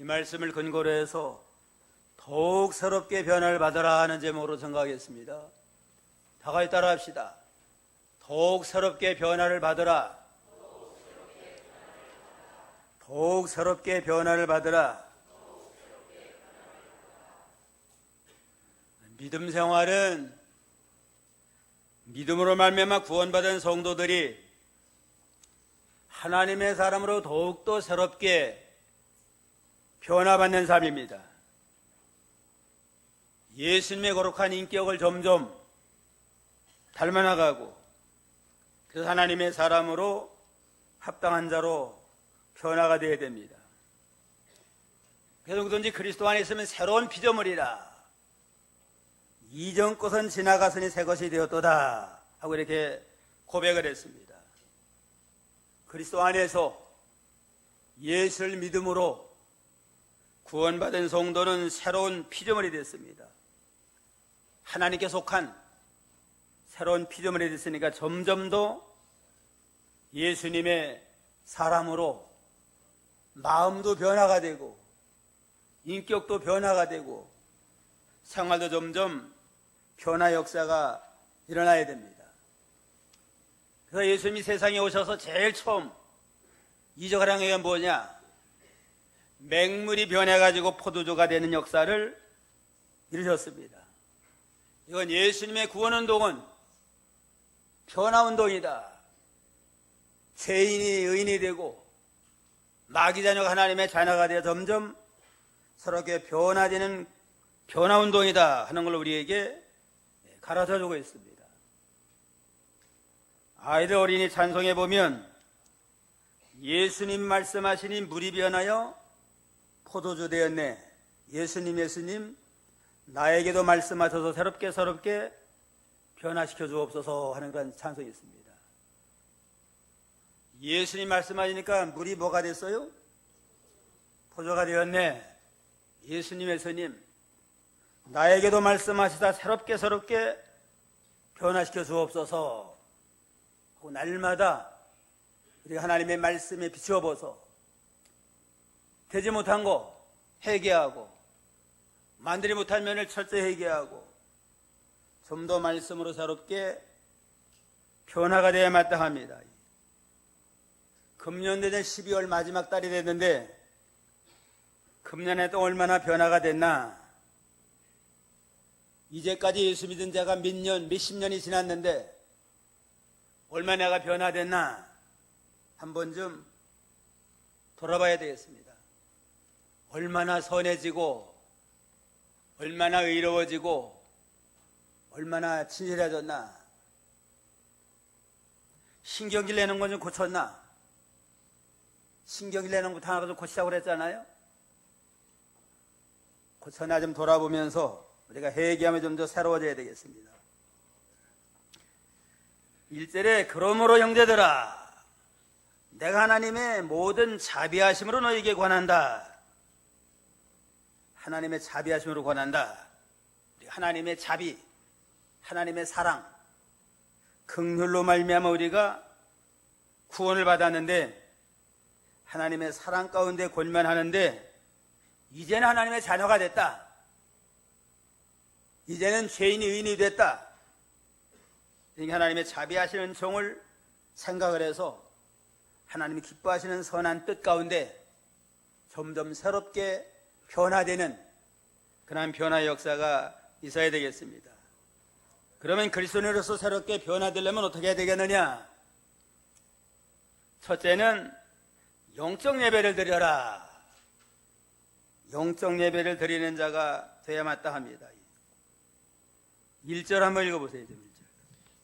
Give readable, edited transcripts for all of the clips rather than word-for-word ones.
이 말씀을 근거로 해서 더욱 새롭게 변화를 받으라 하는 제목으로 생각하겠습니다. 다 같이 따라 합시다. 더욱 새롭게 변화를 받으라. 더욱 새롭게 변화를 받으라. 믿음 생활은 믿음으로 말미암아 구원받은 성도들이 하나님의 사람으로 더욱더 새롭게 변화받는 삶입니다. 예수님의 거룩한 인격을 점점 닮아나가고 그래서 하나님의 사람으로 합당한 자로 변화가 되어야 됩니다. 그래서 누구든지 그리스도 안에 있으면 새로운 피조물이라. 이전 것은 지나갔으니 새 것이 되었도다 하고 이렇게 고백을 했습니다. 그리스도 안에서 예수를 믿음으로 구원받은 성도는 새로운 피조물이 됐습니다. 하나님께 속한 새로운 피조물이 됐으니까 점점 더 예수님의 사람으로 마음도 변화가 되고 인격도 변화가 되고 생활도 점점 변화 역사가 일어나야 됩니다. 그래서 예수님이 세상에 오셔서 제일 처음 이적을 한 게 뭐냐? 맹물이 변해가지고 포도주가 되는 역사를 이루셨습니다. 이건 예수님의 구원운동은 변화운동이다. 죄인이 의인이 되고 마귀 자녀가 하나님의 자녀가 되어 점점 새롭게 변화되는 변화운동이다 하는 걸 우리에게 가르쳐주고 있습니다. 아이들 어린이 찬송에 보면 예수님 말씀하시니 물이 변하여 포도주 되었네. 예수님 나에게도 말씀하셔서 새롭게 변화시켜 주옵소서 하는 그런 찬송이 있습니다. 예수님 말씀하시니까 물이 뭐가 됐어요? 포도가 되었네. 예수님 나에게도 말씀하시다 새롭게 변화시켜 주옵소서 하고 날마다 우리가 하나님의 말씀에 비추어보서 되지 못한 거 회개하고 만들지 못한 면을 철저히 회개하고 좀 더 말씀으로 새롭게 변화가 되어야 마땅합니다. 금년대는 12월 마지막 달이 됐는데 금년에 또 얼마나 변화가 됐나. 이제까지 예수 믿은 자가 몇십 년이 지났는데 얼마나 내가 변화됐나 한 번쯤 돌아봐야 되겠습니다. 얼마나 선해지고 얼마나 의로워지고 얼마나 친절해졌나. 신경질 내는 건 좀 고쳤나. 신경질 내는 거 하나 좀 고치자고 그랬잖아요. 고쳐나 좀 돌아보면서 우리가 회개하면 좀 더 새로워져야 되겠습니다. 1절에 그러므로 형제들아 내가 하나님의 모든 자비하심으로 너에게 권한다. 하나님의 자비하심으로 권한다. 하나님의 자비, 하나님의 사랑, 긍휼로 말미암아 우리가 구원을 받았는데 하나님의 사랑 가운데 권면하는데 이제는 하나님의 자녀가 됐다. 이제는 죄인이 의인이 됐다. 그러니까 하나님의 자비하시는 종을 생각을 해서 하나님이 기뻐하시는 선한 뜻 가운데 점점 새롭게 변화되는 그런 변화의 역사가 있어야 되겠습니다. 그러면 그리스도인으로서 새롭게 변화되려면 어떻게 해야 되겠느냐? 첫째는 영적 예배를 드려라. 영적 예배를 드리는 자가 되어야 마땅합니다. 1절 한번 읽어보세요.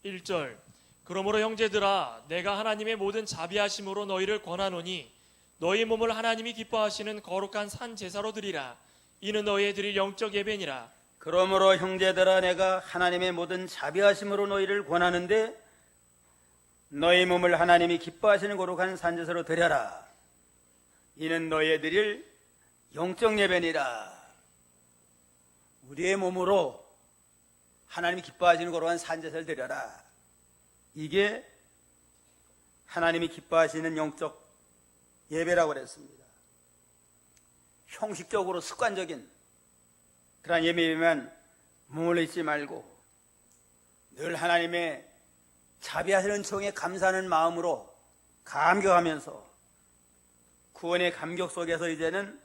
1절 그러므로 형제들아 내가 하나님의 모든 자비하심으로 너희를 권하노니 너희 몸을 하나님이 기뻐하시는 거룩한 산 제사로 드리라. 이는 너희의 드릴 영적 예배니라. 그러므로 형제들아 내가 하나님의 모든 자비하심으로 너희를 권하는데 너희 몸을 하나님이 기뻐하시는 거룩한 산 제사로 드려라. 이는 너희의 드릴 영적 예배니라. 우리의 몸으로 하나님이 기뻐하시는 거룩한 산 제사를 드려라. 이게 하나님이 기뻐하시는 영적 예배라고 그랬습니다. 형식적으로 습관적인 그런 예배에만 머물러 있지 말고 늘 하나님의 자비하시는 총에 감사하는 마음으로 감격하면서 구원의 감격 속에서 이제는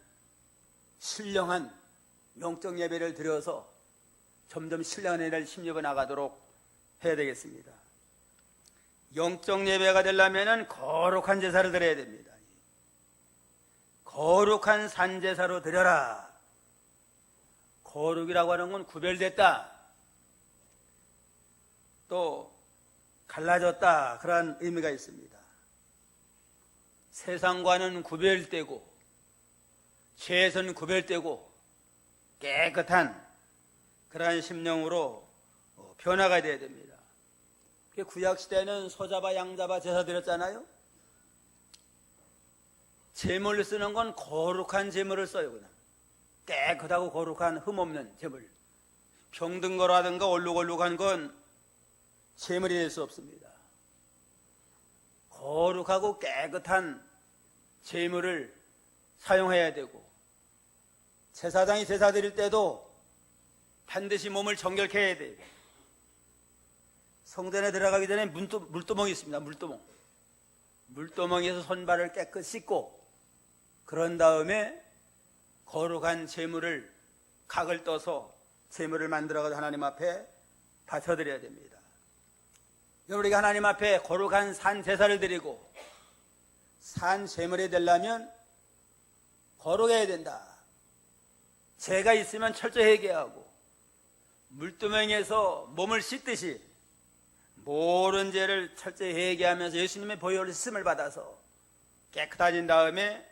신령한 영적 예배를 드려서 점점 신령한 예배를 심려고 나가도록 해야 되겠습니다. 영적 예배가 되려면 거룩한 제사를 드려야 됩니다. 거룩한 산제사로 드려라. 거룩이라고 하는 건 구별됐다, 또 갈라졌다, 그런 의미가 있습니다. 세상과는 구별되고 죄에서는 구별되고 깨끗한 그러한 심령으로 변화가 되어야 됩니다. 구약시대는 소잡아 양잡아 제사 드렸잖아요. 제물을 쓰는 건 거룩한 제물을 써요. 그냥 깨끗하고 거룩한 흠없는 제물. 병든 거라든가 얼룩얼룩한 건 제물이 될 수 없습니다. 거룩하고 깨끗한 제물을 사용해야 되고, 제사장이 제사 드릴 때도 반드시 몸을 정결케 해야 돼요. 성전에 들어가기 전에 물두멍이 있습니다. 물두멍에서 손발을 깨끗이 씻고, 그런 다음에 거룩한 제물을 각을 떠서 제물을 만들어가지고 하나님 앞에 바쳐드려야 됩니다. 우리가 하나님 앞에 거룩한 산 제사를 드리고 산 제물이 되려면 거룩해야 된다. 죄가 있으면 철저히 회개하고, 물두멍에서 몸을 씻듯이 모든 죄를 철저히 회개하면서 예수님의 보혈로 씻음을 받아서 깨끗해진 다음에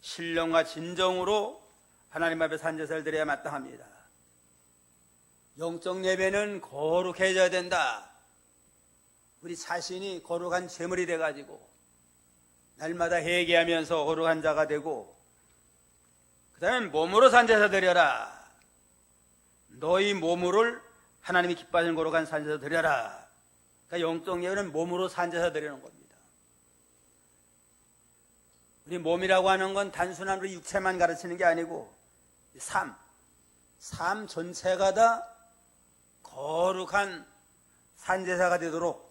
신령과 진정으로 하나님 앞에 산제사를 드려야 마땅합니다. 영적 예배는 거룩해져야 된다. 우리 자신이 거룩한 제물이 돼가지고 날마다 회개하면서 거룩한 자가 되고, 그 다음에 몸으로 산제사 드려라. 너희 몸을 하나님이 기뻐하시는 거룩한 산제사 드려라. 그러니까 영적 예배는 몸으로 산제사 드리는 겁니다. 우리 몸이라고 하는 건 단순한 우리 육체만 가르치는 게 아니고 삶 전체가 다 거룩한 산제사가 되도록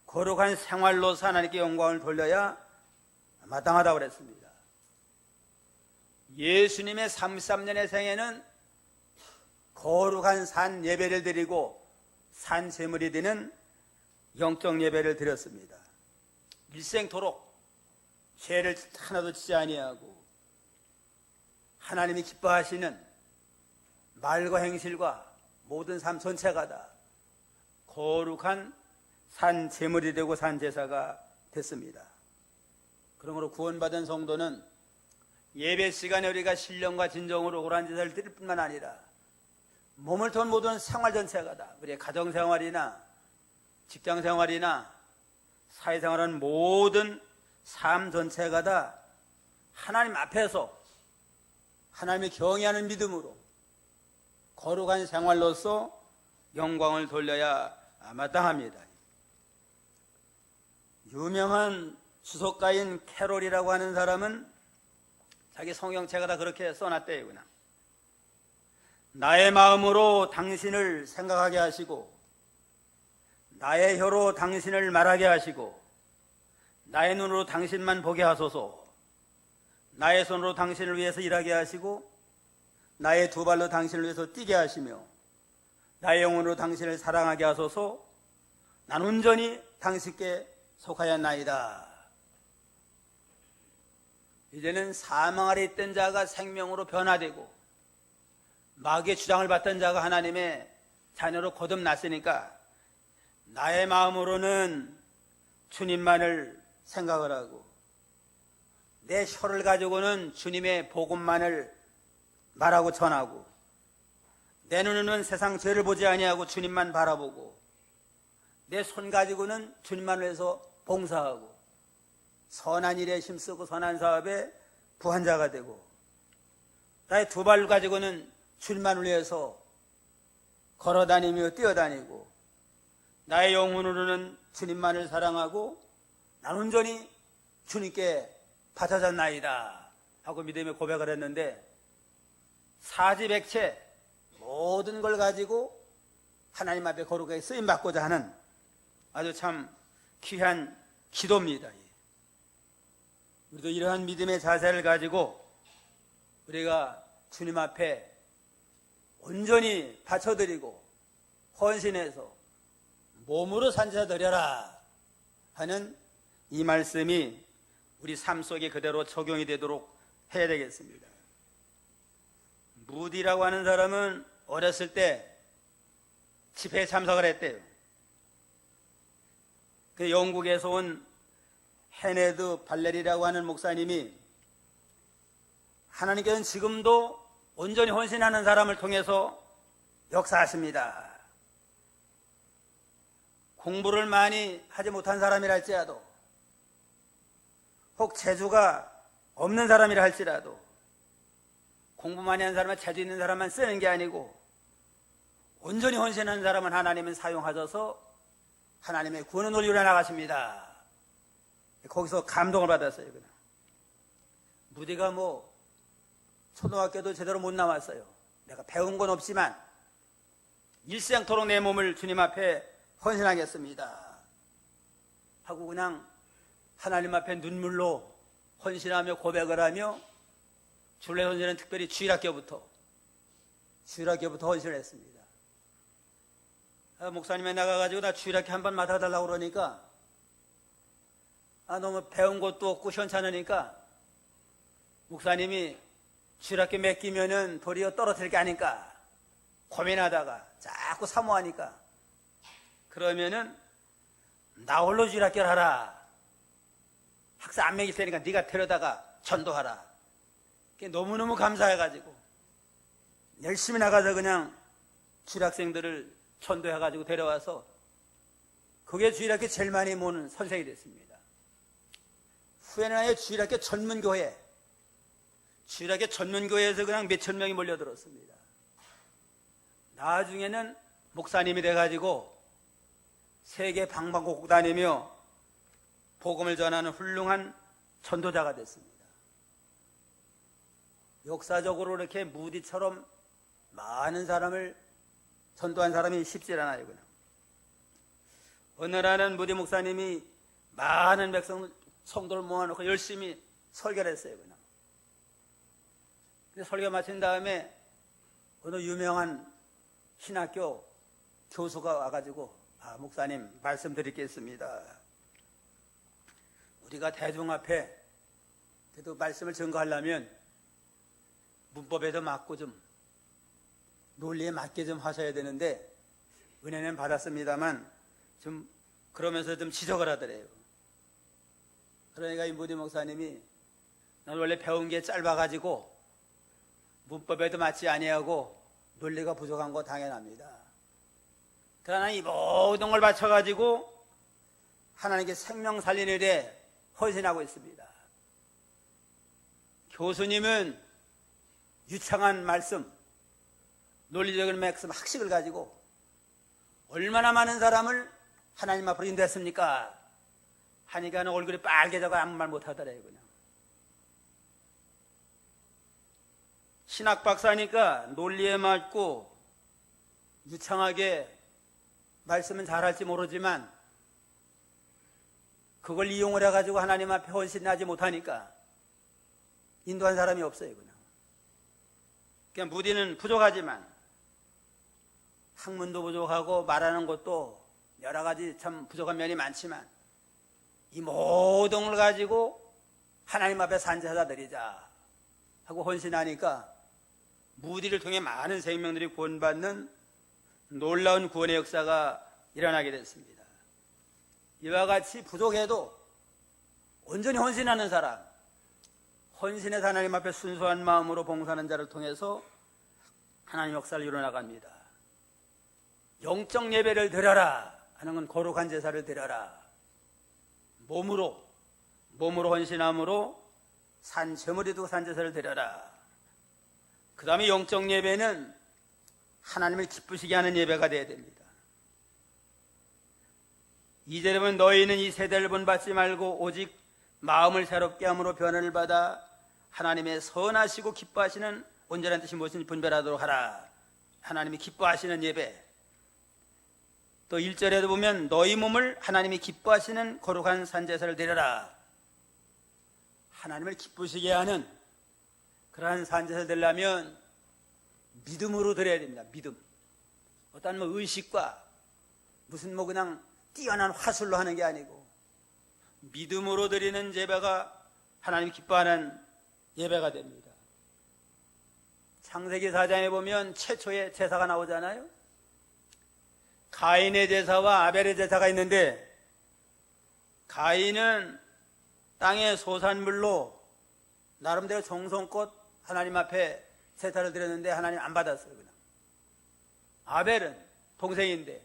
거룩한 생활로서 하나님께 영광을 돌려야 마땅하다고 그랬습니다. 예수님의 33년의 생애는 거룩한 산 예배를 드리고 산 제물이 되는 영적 예배를 드렸습니다. 일생토록 죄를 하나도 지지 아니하고 하나님이 기뻐하시는 말과 행실과 모든 삶 전체가 다 거룩한 산 제물이 되고 산 제사가 됐습니다. 그러므로 구원받은 성도는 예배 시간에 우리가 신령과 진정으로 거룩한 제사를 드릴 뿐만 아니라 몸을 통한 모든 생활 전체가 다, 우리의 가정생활이나 직장생활이나 사회생활하는 모든 삶 전체가 다 하나님 앞에서 하나님을 경외하는 믿음으로 거룩한 생활로서 영광을 돌려야 마땅합니다. 유명한 수석가인 캐롤이라고 하는 사람은 자기 성경책에다 다 그렇게 써놨대요. 그냥 나의 마음으로 당신을 생각하게 하시고, 나의 혀로 당신을 말하게 하시고, 나의 눈으로 당신만 보게 하소서. 나의 손으로 당신을 위해서 일하게 하시고, 나의 두 발로 당신을 위해서 뛰게 하시며, 나의 영혼으로 당신을 사랑하게 하소서. 난 온전히 당신께 속하였나이다. 이제는 사망 아래 있던 자가 생명으로 변화되고 마귀의 주장을 받던 자가 하나님의 자녀로 거듭났으니까 나의 마음으로는 주님만을 생각을 하고 내 혀를 가지고는 주님의 복음만을 말하고 전하고 내 눈으로는 세상 죄를 보지 아니하고 주님만 바라보고 내 손 가지고는 주님만을 위해서 봉사하고 선한 일에 힘쓰고 선한 사업에 부한자가 되고 나의 두 발 가지고는 주님만을 위해서 걸어다니며 뛰어다니고 나의 영혼으로는 주님만을 사랑하고 난 온전히 주님께 바쳐졌나이다. 하고 믿음의 고백을 했는데 사지백체 모든 걸 가지고 하나님 앞에 거룩하게 쓰임받고자 하는 아주 참 귀한 기도입니다. 우리도 이러한 믿음의 자세를 가지고 우리가 주님 앞에 온전히 바쳐드리고 헌신해서 몸으로 산제드려라 하는 이 말씀이 우리 삶 속에 그대로 적용이 되도록 해야 되겠습니다. 무디라고 하는 사람은 어렸을 때 집회에 참석을 했대요. 그 영국에서 온 헤네드 발레리라고 하는 목사님이 하나님께서는 지금도 온전히 헌신하는 사람을 통해서 역사하십니다. 공부를 많이 하지 못한 사람이라 할지라도 혹 재주가 없는 사람이라 할지라도 공부 많이 한 사람은 재주 있는 사람만 쓰는 게 아니고 온전히 헌신하는 사람은 하나님은 사용하셔서 하나님의 구원을 이루어 나가십니다. 거기서 감동을 받았어요. 그냥. 무디가 초등학교도 제대로 못 나왔어요. 내가 배운 건 없지만 일생토록 내 몸을 주님 앞에 헌신하겠습니다 하고 그냥 하나님 앞에 눈물로 헌신하며 고백을 하며 주일날 헌신은 특별히 주일학교부터 헌신을 했습니다. 목사님에 나가가지고 나 주일학교 한번 맡아달라고 그러니까 너무 배운 것도 없고 현찮으니까 목사님이 주일학교 맡기면은 도리어 떨어질 게 아닐까 고민하다가 자꾸 사모하니까 그러면은 나 홀로 주일학교를 하라. 학사 안 먹일 테니까 네가 데려다가 전도하라. 너무너무 감사해가지고 열심히 나가서 그냥 주일학생들을 전도해가지고 데려와서 그게 주일학교 제일 많이 모는 선생이 됐습니다. 후에는 아예 주일학교 전문교회에서 그냥 몇천 명이 몰려들었습니다. 나중에는 목사님이 돼가지고 세계 방방곡곡 다니며 복음을 전하는 훌륭한 전도자가 됐습니다. 역사적으로 이렇게 무디처럼 많은 사람을 전도한 사람이 쉽지 않아요. 그냥. 어느 날은 무디 목사님이 많은 성도를 모아놓고 열심히 설교를 했어요. 그냥. 근데 설교 마친 다음에 어느 유명한 신학교 교수가 와가지고 목사님 말씀드리겠습니다. 우리가 대중 앞에 그래도 말씀을 전거하려면 문법에도 맞고 좀 논리에 맞게 좀 하셔야 되는데 은혜는 받았습니다만 좀 그러면서 좀 지적을 하더래요. 그러니까 이 무디 목사님이 난 원래 배운 게 짧아가지고 문법에도 맞지 아니하고 논리가 부족한 거 당연합니다. 그러나 이 모든 걸 바쳐가지고 하나님께 생명 살리는 일에 헌신하고 있습니다. 교수님은 유창한 말씀, 논리적인 말씀, 학식을 가지고 얼마나 많은 사람을 하나님 앞으로 인도했습니까? 하니까 얼굴이 빨개져가 아무 말 못하더래요. 그냥. 신학 박사니까 논리에 맞고 유창하게 말씀은 잘할지 모르지만 그걸 이용을 해가지고 하나님 앞에 헌신하지 못하니까 인도한 사람이 없어요. 그냥 무디는 부족하지만 학문도 부족하고 말하는 것도 여러 가지 참 부족한 면이 많지만 이 모든 걸 가지고 하나님 앞에 산제하다 드리자 하고 헌신하니까 무디를 통해 많은 생명들이 구원받는 놀라운 구원의 역사가 일어나게 됐습니다. 이와 같이 부족해도 온전히 헌신하는 사람, 헌신해서 하나님 앞에 순수한 마음으로 봉사하는 자를 통해서 하나님 역사를 이루어나갑니다. 영적 예배를 드려라 하는 건 거룩한 제사를 드려라. 몸으로 헌신함으로 제물이 두고 산제사를 드려라. 그 다음에 영적 예배는 하나님을 기쁘시게 하는 예배가 되어야 됩니다. 2절에 보면 너희는 이 세대를 본받지 말고 오직 마음을 새롭게 함으로 변화를 받아 하나님의 선하시고 기뻐하시는 온전한 뜻이 무엇인지 분별하도록 하라. 하나님이 기뻐하시는 예배. 또 1절에도 보면 너희 몸을 하나님이 기뻐하시는 거룩한 산제사를 드려라. 하나님을 기쁘시게 하는 그러한 산제사를 드리려면 믿음으로 드려야 됩니다. 믿음. 어떤 의식과 무슨 그냥 뛰어난 화술로 하는 게 아니고 믿음으로 드리는 예배가 하나님이 기뻐하는 예배가 됩니다. 창세기 4장에 보면 최초의 제사가 나오잖아요. 가인의 제사와 아벨의 제사가 있는데 가인은 땅의 소산물로 나름대로 정성껏 하나님 앞에 제사를 드렸는데 하나님 안 받았어요. 그냥. 아벨은 동생인데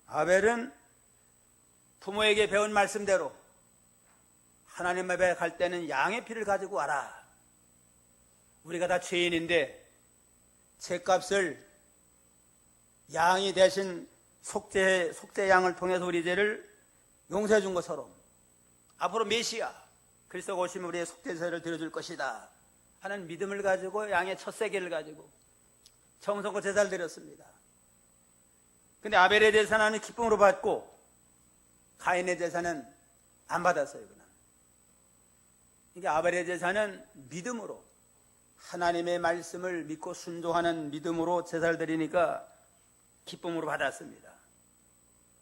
아벨은 부모에게 배운 말씀대로 하나님 앞에 갈 때는 양의 피를 가지고 와라. 우리가 다 죄인인데 죄값을 양이 대신 속죄 양을 통해서 우리 죄를 용서해 준 것처럼 앞으로 메시아 그리스도가 오시면 우리의 속죄제를 드려줄 것이다 하는 믿음을 가지고 양의 첫 세계를 가지고 정성껏 제사를 드렸습니다. 근데 아벨의 제사는 기쁨으로 받고 가인의 제사는 안 받았어요. 그냥. 이게 아벨의 제사는 믿음으로 하나님의 말씀을 믿고 순종하는 믿음으로 제사를 드리니까 기쁨으로 받았습니다.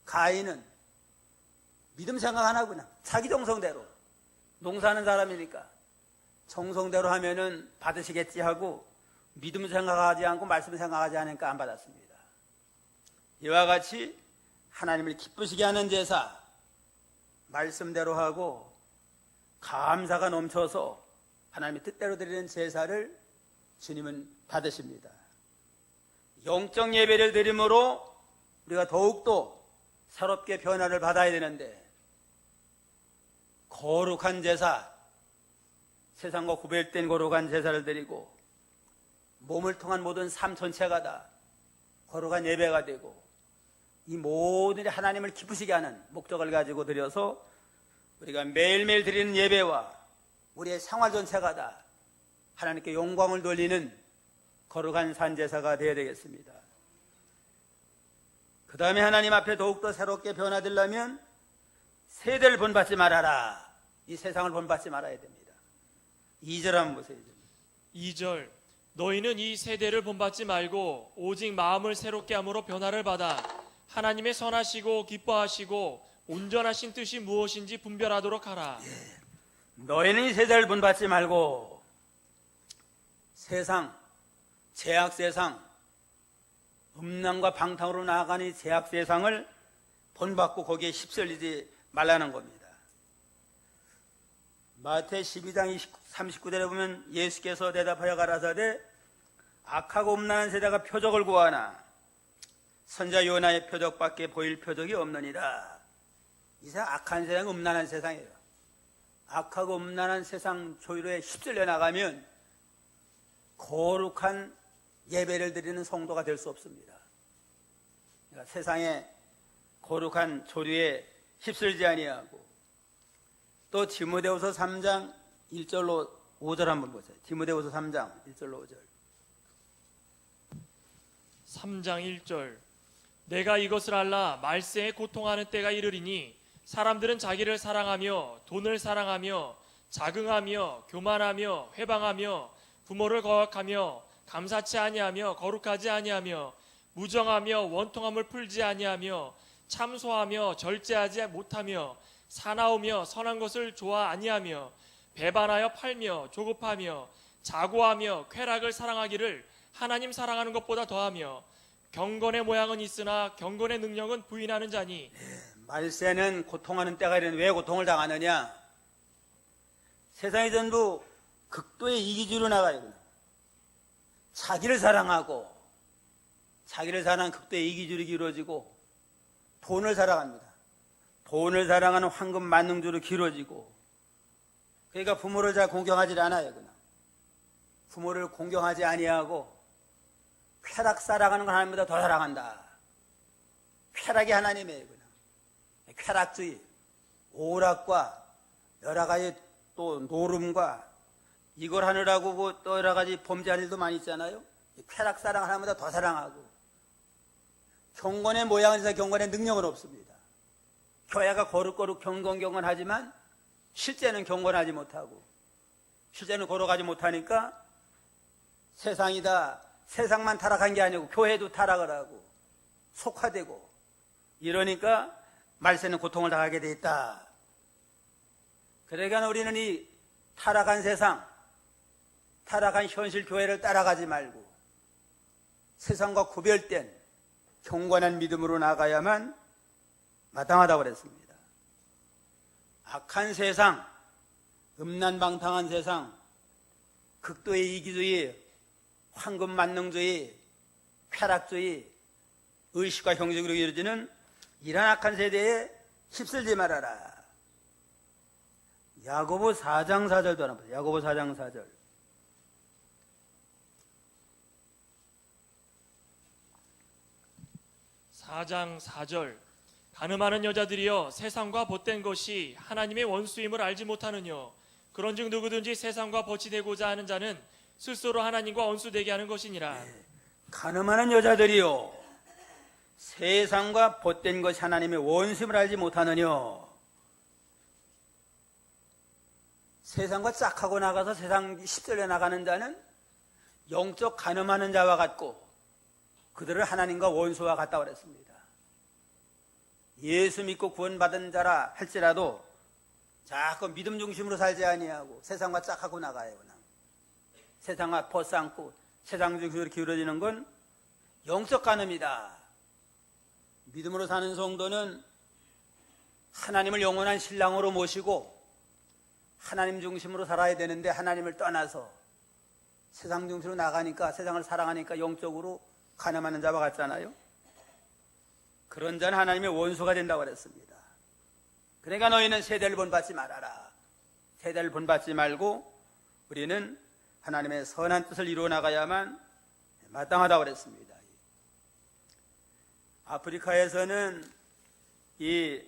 가인은 믿음 생각 안 하고 그냥 자기 정성대로 농사하는 사람이니까 정성대로 하면은 받으시겠지 하고 믿음 생각하지 않고 말씀 생각하지 않으니까 안 받았습니다. 이와 같이 하나님을 기쁘시게 하는 제사 말씀대로 하고 감사가 넘쳐서 하나님의 뜻대로 드리는 제사를 주님은 받으십니다. 영적 예배를 드림으로 우리가 더욱더 새롭게 변화를 받아야 되는데 거룩한 제사, 세상과 구별된 거룩한 제사를 드리고 몸을 통한 모든 삶 전체가 다 거룩한 예배가 되고 이 모든 일이 하나님을 기쁘시게 하는 목적을 가지고 드려서 우리가 매일매일 드리는 예배와 우리의 생활 전체가 다 하나님께 영광을 돌리는 거룩한 산제사가 되어야 되겠습니다. 그 다음에 하나님 앞에 더욱더 새롭게 변화되려면 세대를 본받지 말아라. 이 세상을 본받지 말아야 됩니다. 2절 한번 보세요. 2절 너희는 이 세대를 본받지 말고 오직 마음을 새롭게 함으로 변화를 받아 하나님의 선하시고 기뻐하시고 온전하신 뜻이 무엇인지 분별하도록 하라. 너희는 이 세대를 본받지 말고 세상, 죄악 세상, 음란과 방탕으로 나아가는 이 죄악 세상을 본받고 거기에 휩쓸리지 말라는 겁니다. 마태 12장 39절에 보면 예수께서 대답하여 가라사대 악하고 음란한 세대가 표적을 구하나 선자 요나의 표적밖에 보일 표적이 없느니라. 이 세상 악한 세상, 음란한 세상이에요. 악하고 음란한 세상 조류에 휩쓸려 나가면 거룩한 예배를 드리는 성도가 될 수 없습니다. 그러니까 세상의 거룩한 조류에 휩쓸지 아니하고 또 디모데후서 3장 1절로 5절 한번 보세요. 디모데후서 3장 1절로 5절. 3장 1절 내가 이것을 알라 말세에 고통하는 때가 이르리니 사람들은 자기를 사랑하며 돈을 사랑하며 자긍하며 교만하며 회방하며 부모를 거역하며 감사치 아니하며 거룩하지 아니하며 무정하며 원통함을 풀지 아니하며 참소하며 절제하지 못하며 사나우며 선한 것을 좋아 아니하며 배반하여 팔며 조급하며 자고하며 쾌락을 사랑하기를 하나님 사랑하는 것보다 더하며 경건의 모양은 있으나 경건의 능력은 부인하는 자니. 말세는 고통하는 때가 이르니 왜 고통을 당하느냐? 세상이 전부 극도의 이기주의로 나가요. 자기를 사랑하고 자기를 사랑하는 극도의 이기주의로 이루어지고 돈을 사랑합니다. 돈을 사랑하는 황금 만능주의로 길어지고 그러니까 부모를 잘 공경하지 않아요. 그냥 부모를 공경하지 아니하고 쾌락 사랑하는 건 하나님보다 더 사랑한다. 쾌락이 하나님이에요. 그냥 쾌락주의, 오락과 여러 가지 또 노름과 이걸 하느라고 또 여러 가지 범죄할 일도 많이 있잖아요. 쾌락 사랑을 하나보다 더 사랑하고, 경건의 모양은 있어 경건의 능력은 없습니다. 교회가 거룩거룩 경건하지만 실제는 경건하지 못하고, 실제는 걸어가지 못하니까 세상이다, 세상만 타락한 게 아니고 교회도 타락을 하고 속화되고, 이러니까 말세는 고통을 당하게 돼 있다. 그러니까 우리는 이 타락한 세상, 타락한 현실 교회를 따라가지 말고 세상과 구별된 경건한 믿음으로 나가야만 마땅하다고 그랬습니다. 악한 세상, 음란방탕한 세상, 극도의 이기주의, 황금만능주의, 쾌락주의, 의식과 형식으로 이루어지는 이런 악한 세대에 휩쓸지 말아라. 야고보 4장 4절도 하나 보세요. 야고보 4장 4절. (4장 4절) 가늠하는 여자들이여 세상과 벗된 것이 하나님의 원수임을 알지 못하느뇨. 그런즉 누구든지 세상과 벗이 되고자 하는 자는 스스로 하나님과 원수되게 하는 것이니라. 가늠하는 여자들이요 세상과 벗된 것이 하나님의 원수임을 알지 못하느뇨. 세상과 짝하고 나가서 세상 휩쓸려 나가는 자는 영적 가늠하는 자와 같고 그들을 하나님과 원수와 같다고 그랬습니다. 예수 믿고 구원받은 자라 할지라도 자꾸 믿음 중심으로 살지 아니하고 세상과 짝하고 나가요. 세상과 벗삼고 세상 중심으로 기울어지는 건 영적 가늠이다. 믿음으로 사는 성도는 하나님을 영원한 신랑으로 모시고 하나님 중심으로 살아야 되는데 하나님을 떠나서 세상 중심으로 나가니까, 세상을 사랑하니까 영적으로 가늠하는 자와 같잖아요. 그런 자는 하나님의 원수가 된다고 그랬습니다. 그러니까 너희는 세대를 본받지 말아라. 세대를 본받지 말고 우리는 하나님의 선한 뜻을 이루어 나가야만 마땅하다고 그랬습니다. 아프리카에서는 이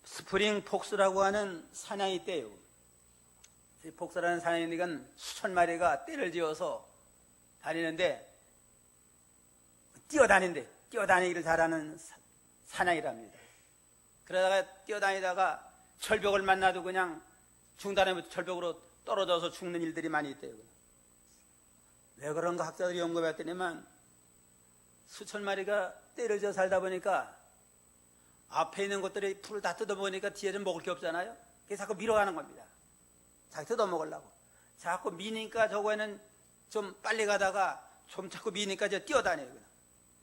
스프링 폭스라고 하는 사냥이 있대요. 이 폭스라는 사냥이니까 수천 마리가 떼를 지어서 다니는데 뛰어다니기를 잘하는 사냥이랍니다. 그러다가 뛰어다니다가 철벽을 만나도 그냥 중단하면 철벽으로 떨어져서 죽는 일들이 많이 있대요. 왜 그런가 학자들이 연구해봤더니만 수천 마리가 떼를 지어 살다 보니까 앞에 있는 것들이 풀을 다 뜯어보니까 뒤에 좀 먹을 게 없잖아요. 그래서 자꾸 밀어가는 겁니다. 자꾸 뜯어먹으려고. 자꾸 미니까 저거에는 좀 빨리 가다가 좀 자꾸 미니까 이제 뛰어다녀요.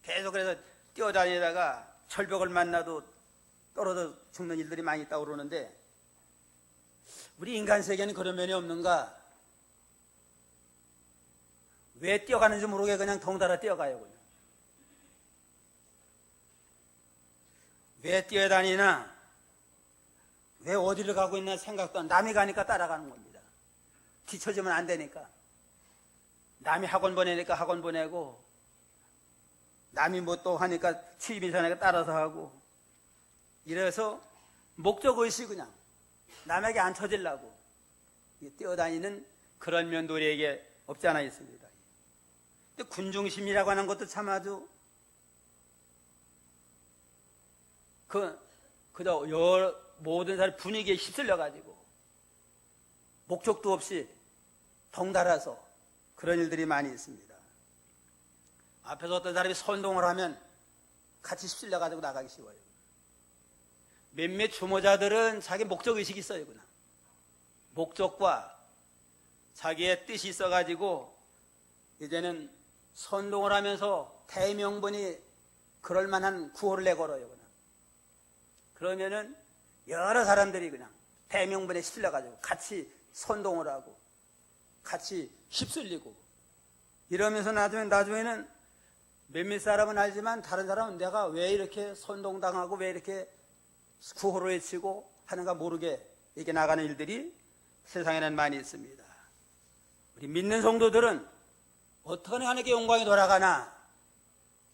계속 그래서 뛰어다니다가 철벽을 만나도 떨어져 죽는 일들이 많이 있다고 그러는데 우리 인간 세계는 그런 면이 없는가? 왜 뛰어가는지 모르게 그냥 덩달아 뛰어가요. 그냥. 왜 뛰어다니나? 왜 어디를 가고 있나 생각도 안, 남이 가니까 따라가는 겁니다. 뒤처지면 안 되니까. 남이 학원 보내니까 학원 보내고, 남이 뭐 또 하니까 취미사니까 따라서 하고, 이래서 목적의식 그냥 남에게 안 처지려고 뛰어다니는 그런 면도 우리에게 없지 않아 있습니다. 근데 군중심이라고 하는 것도 참 아주 그저 모든 사람 분위기에 휩쓸려가지고 목적도 없이 덩달아서 그런 일들이 많이 있습니다. 앞에서 어떤 사람이 선동을 하면 같이 휩쓸려가지고 나가기 쉬워요. 몇몇 주모자들은 자기 목적의식이 있어요. 그냥. 목적과 자기의 뜻이 있어가지고 이제는 선동을 하면서 대명분이 그럴 만한 구호를 내걸어요. 그냥. 그러면은 여러 사람들이 그냥 대명분에 휩쓸려가지고 같이 선동을 하고 같이 휩쓸리고 이러면서 나중에는 몇몇 사람은 알지만 다른 사람은 내가 왜 이렇게 선동당하고 왜 이렇게 구호를 외치고 하는가 모르게 이렇게 나가는 일들이 세상에는 많이 있습니다. 우리 믿는 성도들은 어떻게 하나님께 영광이 돌아가나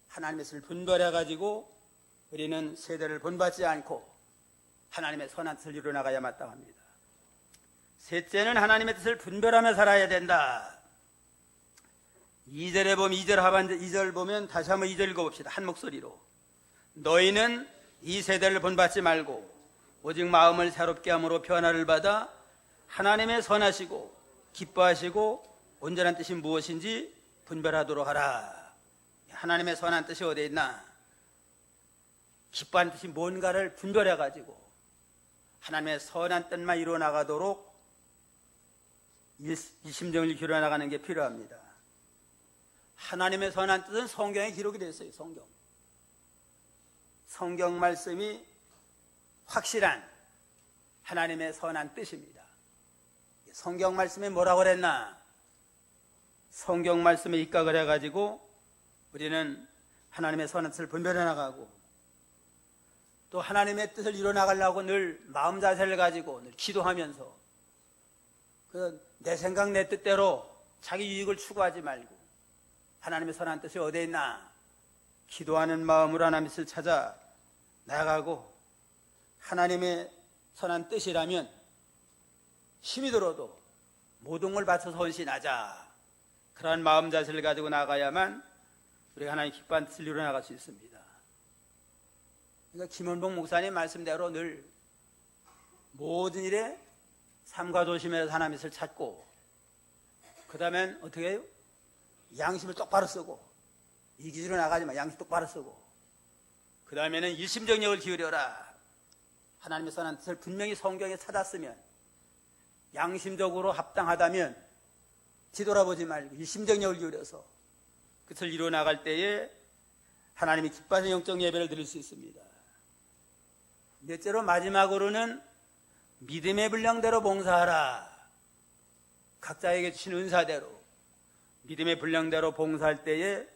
하나님의 뜻을 분별해가지고 우리는 세대를 본받지 않고 하나님의 선한 뜻을 이루어나가야 마땅합니다. 셋째는 하나님의 뜻을 분별하며 살아야 된다. 2절에 보면 2절 하반절 2절 보면 다시 한번 2절 읽어봅시다. 한 목소리로. 너희는 이 세대를 본받지 말고 오직 마음을 새롭게 함으로 변화를 받아 하나님의 선하시고 기뻐하시고 온전한 뜻이 무엇인지 분별하도록 하라. 하나님의 선한 뜻이 어디에 있나? 기뻐하는 뜻이 뭔가를 분별해가지고 하나님의 선한 뜻만 이루어나가도록 이 심정을 기울여나가는 게 필요합니다. 하나님의 선한 뜻은 성경에 기록이 되어 있어요. 성경 말씀이 확실한 하나님의 선한 뜻입니다. 성경 말씀에 뭐라고 그랬나? 성경 말씀에 입각을 해가지고 우리는 하나님의 선한 뜻을 분별해 나가고 또 하나님의 뜻을 이뤄나가려고 늘 마음 자세를 가지고 늘 기도하면서 내 생각 내 뜻대로 자기 유익을 추구하지 말고 하나님의 선한 뜻이 어디에 있나? 기도하는 마음으로 하나님의 뜻을 찾아 나아가고 하나님의 선한 뜻이라면 힘이 들어도 모든 걸 바쳐서 헌신하자. 그러한 마음 자세를 가지고 나가야만 우리가 하나님 기뻐하는 뜻을 이루어나갈 수 있습니다. 그러니까 김원봉 목사님 말씀대로 늘 모든 일에 삼가 조심해서 하나님의 뜻을 찾고 그 다음엔 어떻게 해요? 양심을 똑바로 쓰고 이 기준으로 나가지만 양심 똑바로 쓰고 그 다음에는 일심정력을 기울여라. 하나님의 선한 뜻을 분명히 성경에 찾았으면 양심적으로 합당하다면 뒤돌아보지 말고 일심정력을 기울여서 그 뜻을 이루어 나갈 때에 하나님이 기뻐하시는 영적 예배를 드릴 수 있습니다. 넷째로 마지막으로는 믿음의 분량대로 봉사하라. 각자에게 주신 은사대로 믿음의 분량대로 봉사할 때에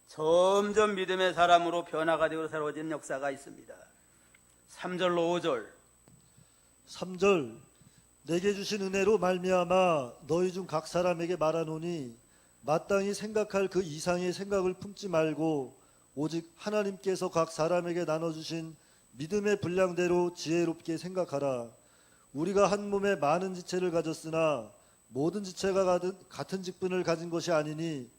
점점 믿음의 사람으로 변화가 되고 새로워지는 역사가 있습니다. 3절로 5절 3절 내게 주신 은혜로 말미암아 너희 중 각 사람에게 말하노니 마땅히 생각할 그 이상의 생각을 품지 말고 오직 하나님께서 각 사람에게 나눠주신 믿음의 분량대로 지혜롭게 생각하라. 우리가 한 몸에 많은 지체를 가졌으나 모든 지체가 같은 직분을 가진 것이 아니니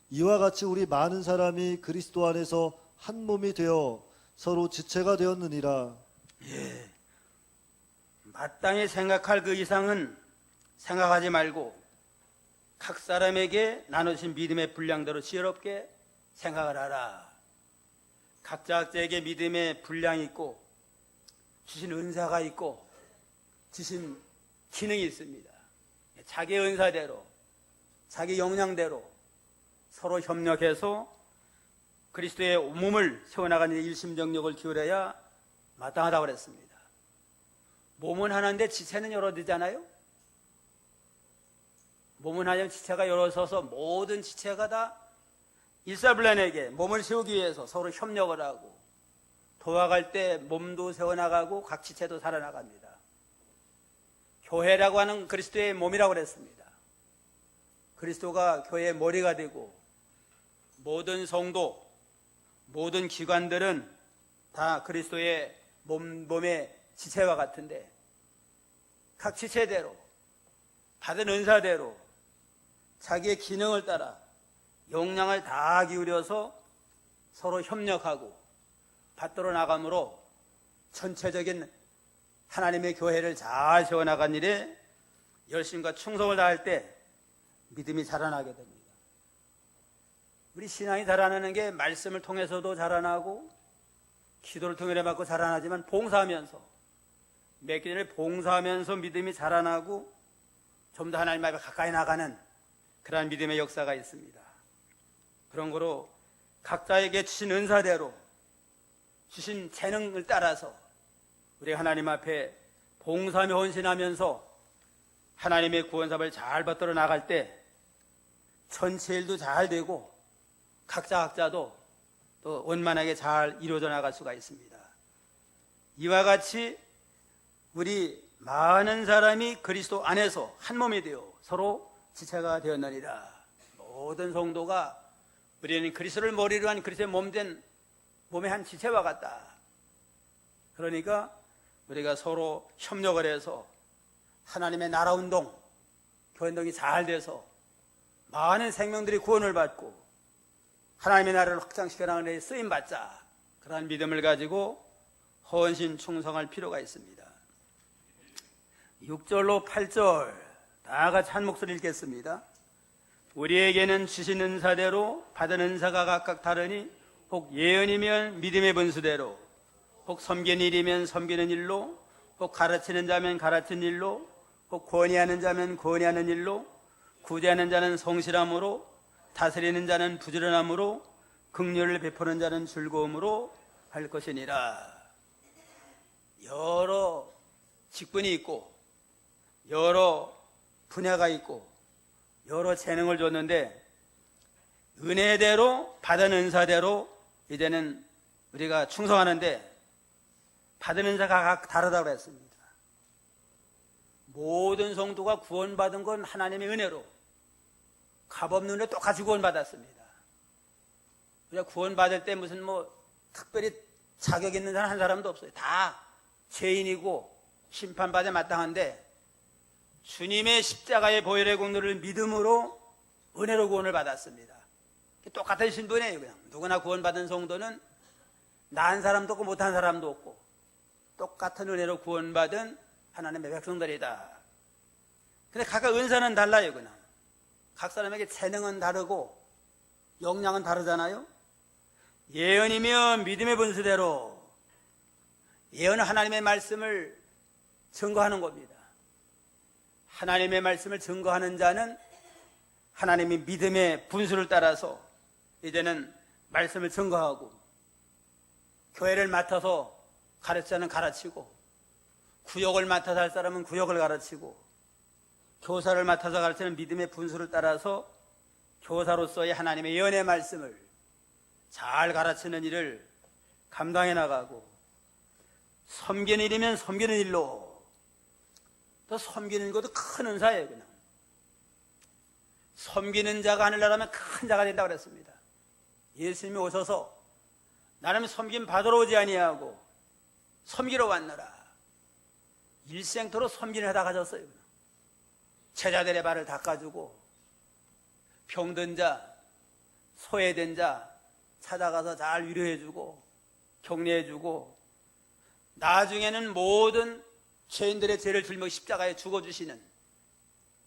이와 같이 우리 많은 사람이 그리스도 안에서 한 몸이 되어 서로 지체가 되었느니라. 예. 마땅히 생각할 그 이상은 생각하지 말고 각 사람에게 나눠주신 믿음의 분량대로 지혜롭게 생각을 하라. 각자에게 믿음의 분량이 있고 주신 은사가 있고 주신 기능이 있습니다. 자기 은사대로 자기 역량대로 서로 협력해서 그리스도의 몸을 세워나가는 일심정력을 기울여야 마땅하다고 그랬습니다. 몸은 하나인데 지체는 여러 되잖아요. 몸은 하나면 지체가 여러 서서 모든 지체가 다 일사불란에게 몸을 세우기 위해서 서로 협력을 하고 도와갈 때 몸도 세워나가고 각 지체도 살아나갑니다. 교회라고 하는 그리스도의 몸이라고 그랬습니다. 그리스도가 교회의 머리가 되고 모든 성도, 모든 기관들은 다 그리스도의 몸의 지체와 같은데 각 지체대로 받은 은사대로 자기의 기능을 따라 역량을 다 기울여서 서로 협력하고 받들어 나감으로 전체적인 하나님의 교회를 잘 세워나간 일에 열심과 충성을 다할 때 믿음이 자라나게 됩니다. 우리 신앙이 자라나는 게 말씀을 통해서도 자라나고 기도를 통해 받고 자라나지만 봉사하면서 맺기 전에 봉사하면서 믿음이 자라나고 좀 더 하나님 앞에 가까이 나가는 그러한 믿음의 역사가 있습니다. 그런 거로 각자에게 주신 은사대로 주신 재능을 따라서 우리가 하나님 앞에 봉사하며 헌신하면서 하나님의 구원사업을 잘 받들어 나갈 때 전체 일도 잘 되고 각자도 또 원만하게 잘 이루어져 나갈 수가 있습니다. 이와 같이 우리 많은 사람이 그리스도 안에서 한 몸이 되어 서로 지체가 되었느니라. 모든 성도가 우리는 그리스도를 머리로 한 그리스도의 몸된 몸의 한 지체와 같다. 그러니까 우리가 서로 협력을 해서 하나님의 나라 운동, 교회 운동이 잘 돼서 많은 생명들이 구원을 받고 하나님의 나라를 확장시켜 나가는 데 쓰임받자, 그러한 믿음을 가지고 헌신 충성할 필요가 있습니다. 6절로 8절 다 같이 한 목소리 읽겠습니다. 우리에게는 주신 은사대로 받은 은사가 각각 다르니 혹 예언이면 믿음의 분수대로, 혹 섬기는 일이면 섬기는 일로, 혹 가르치는 자면 가르치는 일로, 혹 권위하는 자면 권위하는 일로, 구제하는 자는 성실함으로, 다스리는 자는 부지런함으로, 긍휼을 베푸는 자는 즐거움으로 할 것이니라. 여러 직분이 있고 여러 분야가 있고 여러 재능을 줬는데 은혜대로 받은 은사대로 이제는 우리가 충성하는데 받은 은사가 각 다르다고 했습니다. 모든 성도가 구원받은 건 하나님의 은혜로, 값없는 은혜 똑같이 구원받았습니다. 우리가 구원받을 때 무슨 특별히 자격 있는 사람 한 사람도 없어요. 다 죄인이고 심판받아 마땅한데 주님의 십자가의 보혈의 공로를 믿음으로 은혜로 구원을 받았습니다. 똑같은 신분이에요. 그냥 누구나 구원받은 성도는 나은 사람도 없고 못한 사람도 없고 똑같은 은혜로 구원받은 하나님의 백성들이다. 근데 각각 은사는 달라요. 그냥 각 사람에게 재능은 다르고 역량은 다르잖아요. 예언이면 믿음의 분수대로, 예언은 하나님의 말씀을 증거하는 겁니다. 하나님의 말씀을 증거하는 자는 하나님의 믿음의 분수를 따라서 이제는 말씀을 증거하고, 교회를 맡아서 가르치자는 가르치고, 구역을 맡아서 할 사람은 구역을 가르치고, 교사를 맡아서 가르치는 믿음의 분수를 따라서 교사로서의 하나님의 예언의 말씀을 잘 가르치는 일을 감당해 나가고, 섬기는 일이면 섬기는 일로, 또 섬기는 것도 큰 은사예요. 그냥 섬기는 자가 하늘나라면 큰 자가 된다고 그랬습니다. 예수님이 오셔서 나는 섬김 받으러 오지 아니하고 섬기러 왔노라. 일생토록 섬기는 하다 가졌어요. 제자들의 발을 닦아주고, 병든 자, 소외된 자 찾아가서 잘 위로해주고 격려해주고, 나중에는 모든 죄인들의 죄를 짊어 십자가에 죽어주시는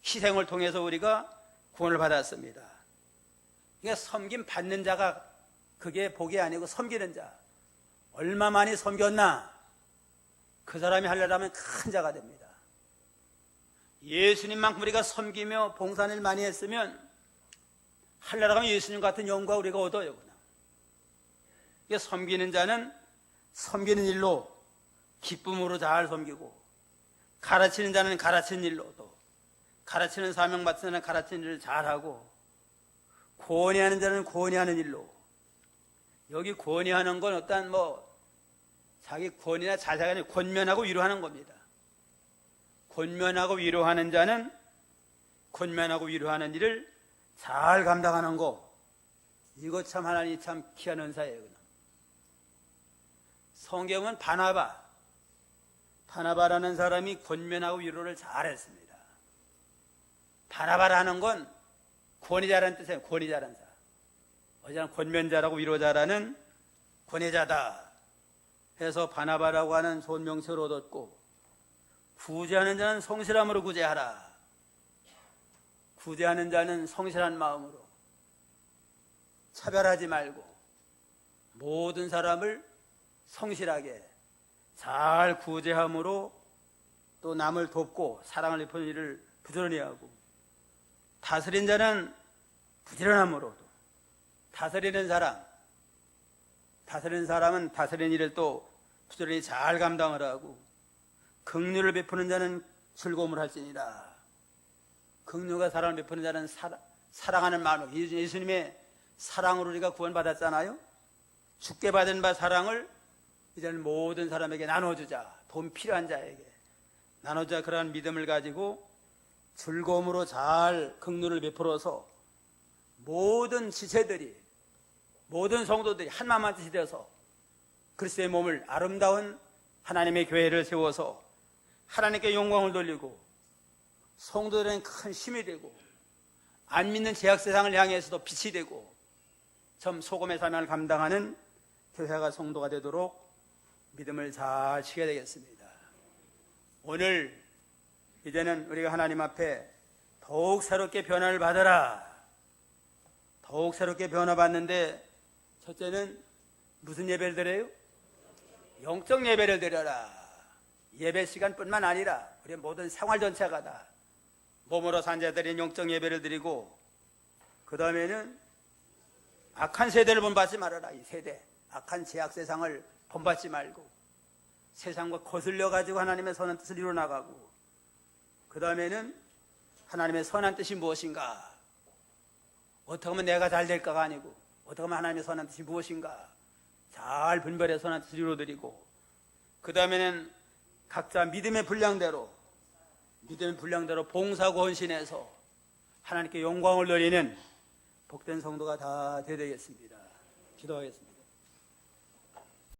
희생을 통해서 우리가 구원을 받았습니다. 그러니까 섬김 받는 자가 그게 복이 아니고 섬기는 자, 얼마 많이 섬겼나 그 사람이 하려면 큰 자가 됩니다. 예수님만큼 우리가 섬기며 봉사를 많이 했으면 하려면 예수님 같은 영광 우리가 얻어요. 그러니까 섬기는 자는 섬기는 일로 기쁨으로 잘 섬기고, 가르치는 자는 가르치는 일로도, 가르치는 사명 받은 자는 가르치는 일을 잘하고, 권위하는 자는 권위하는 일로. 여기 권위하는 건 어떤 자기 권위나 자세가 아니라 권면하고 위로하는 겁니다. 권면하고 위로하는 자는 권면하고 위로하는 일을 잘 감당하는 거, 이거 참 하나님이 참 귀한 은사예요. 성경은 바나바라는 사람이 권면하고 위로를 잘했습니다. 바나바라는 건 권위자라는 뜻이에요. 권위자라는 자. 어제는 권면자라고 위로자라는 권위자다 해서 바나바라고 하는 좋은 명칭을 얻었고, 구제하는 자는 성실함으로 구제하라. 구제하는 자는 성실한 마음으로, 차별하지 말고 모든 사람을 성실하게 잘 구제함으로 또 남을 돕고 사랑을 베푸는 일을 부지런히 하고, 다스린 자는 부지런함으로도, 다스리는 사람은 다스리는 일을 또 부지런히 잘 감당을 하고, 긍휼을 베푸는 자는 즐거움을 할지니라. 긍휼과 사랑을 베푸는 자는 사랑하는 마음으로, 예수님의 사랑으로 우리가 구원받았잖아요. 주께 받은 바 사랑을 이제는 모든 사람에게 나눠주자. 돈 필요한 자에게 나눠주자. 그러한 믿음을 가지고 즐거움으로 잘 긍휼을 베풀어서 모든 지체들이, 모든 성도들이 한마음 한뜻이 되어서 그리스도의 몸을, 아름다운 하나님의 교회를 세워서 하나님께 영광을 돌리고 성도들은 큰 힘이 되고 안 믿는 제약 세상을 향해서도 빛이 되고 점 소금의 사명을 감당하는 교회가 성도가 되도록 믿음을 잘 지켜야 되겠습니다. 오늘 이제는 우리가 하나님 앞에 더욱 새롭게 변화를 받으라. 더욱 새롭게 변화받는데 첫째는 무슨 예배를 드려요? 영적 예배를 드려라. 예배 시간뿐만 아니라 우리의 모든 생활 전체가 다 몸으로 산 자들인 영적 예배를 드리고 그 다음에는 악한 세대를 본받지 말아라. 이 세대 악한 제약 세상을 본받지 말고 세상과 거슬려 가지고 하나님의 선한 뜻을 이루어나가고 그 다음에는 하나님의 선한 뜻이 무엇인가, 어떻게 하면 내가 잘 될까가 아니고 어떻게 하면 하나님의 선한 뜻이 무엇인가 잘 분별해 선한 뜻을 이루어드리고 그 다음에는 각자 믿음의 분량대로 봉사고 헌신해서 하나님께 영광을 돌리는 복된 성도가 다 되겠습니다. 기도하겠습니다.